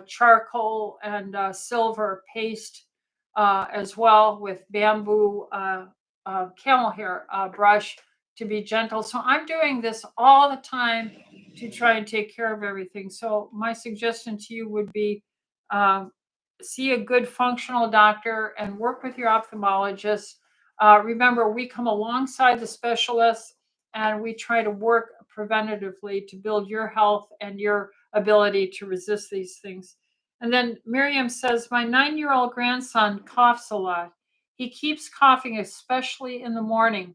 S1: charcoal and silver paste as well, with bamboo camel hair brush to be gentle. So I'm doing this all the time to try and take care of everything. So my suggestion to you would be see a good functional doctor and work with your ophthalmologist. Remember, we come alongside the specialists and we try to work preventatively to build your health and your ability to resist these things. And then Miriam says, my 9-year-old grandson coughs a lot. He keeps coughing, especially in the morning.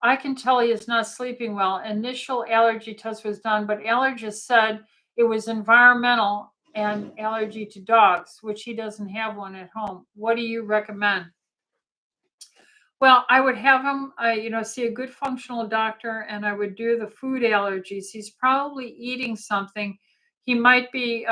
S1: I can tell he is not sleeping well. Initial allergy test was done, but allergists said it was environmental and allergy to dogs, which he doesn't have one at home. What do you recommend? Well, I would have him, see a good functional doctor, and I would do the food allergies. He's probably eating something He might be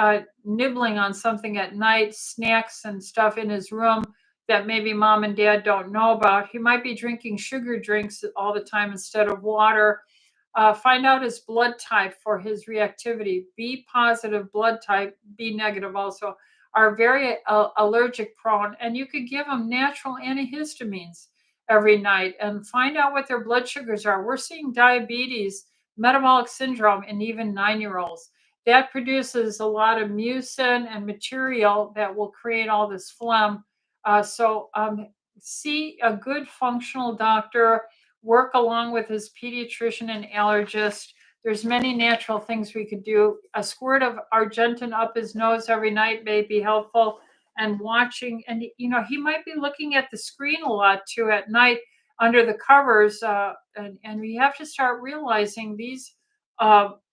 S1: nibbling on something at night, snacks and stuff in his room that maybe mom and dad don't know about. He might be drinking sugar drinks all the time instead of water. Find out his blood type for his reactivity. B positive blood type, B negative also, are very allergic prone. And you could give them natural antihistamines every night and find out what their blood sugars are. We're seeing diabetes, metabolic syndrome in even 9-year-olds. That produces a lot of mucin and material that will create all this phlegm. So see a good functional doctor, work along with his pediatrician and allergist. There's many natural things we could do. A squirt of Argentin up his nose every night may be helpful. And watching, and he might be looking at the screen a lot too at night under the covers. And we have to start realizing these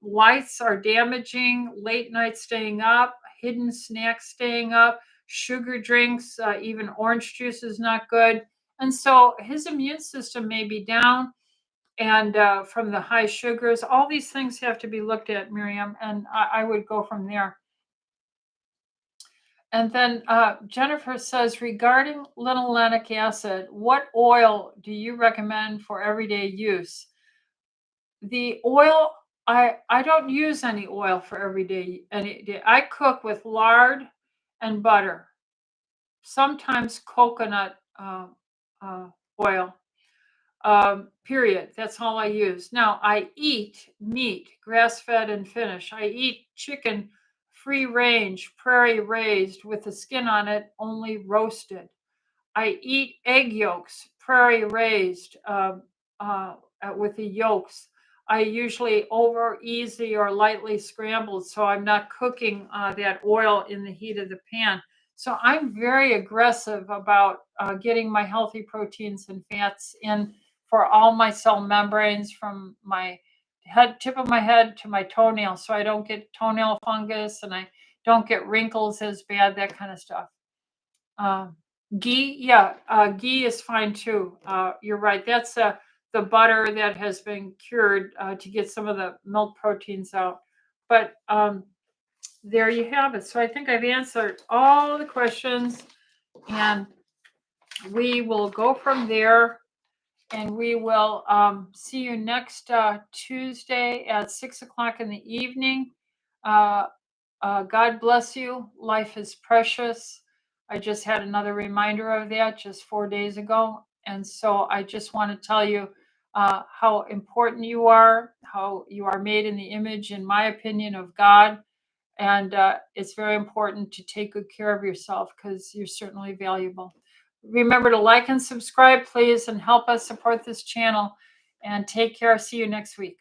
S1: lights are damaging, late night staying up, hidden snacks staying up, sugar drinks, even orange juice is not good. And so his immune system may be down, and from the high sugars, all these things have to be looked at, Miriam, and I would go from there. And then Jennifer says, regarding linolenic acid, what oil do you recommend for everyday use? The oil, I don't use any oil for everyday. I cook with lard and butter, sometimes coconut oil. Period. That's all I use. Now, I eat meat, grass fed and finished. I eat chicken, free range, prairie raised with the skin on it, only roasted. I eat egg yolks, prairie raised with the yolks. I usually over easy or lightly scrambled, so I'm not cooking that oil in the heat of the pan. So I'm very aggressive about getting my healthy proteins and fats in for all my cell membranes from my tip of my head to my toenail, so I don't get toenail fungus and I don't get wrinkles as bad, that kind of stuff. Um, Ghee, yeah, ghee is fine too. You're right. That's the butter that has been cured to get some of the milk proteins out. But there you have it. So I think I've answered all the questions, and we will go from there. And we will see you next Tuesday at 6 o'clock in the evening. Uh, God bless you. Life is precious. I just had another reminder of that just 4 days ago. And so I just want to tell you how important you are, how you are made in the image, in my opinion, of God. And it's very important to take good care of yourself because you're certainly valuable. Remember to like and subscribe, please, and help us support this channel. And take care. See you next week.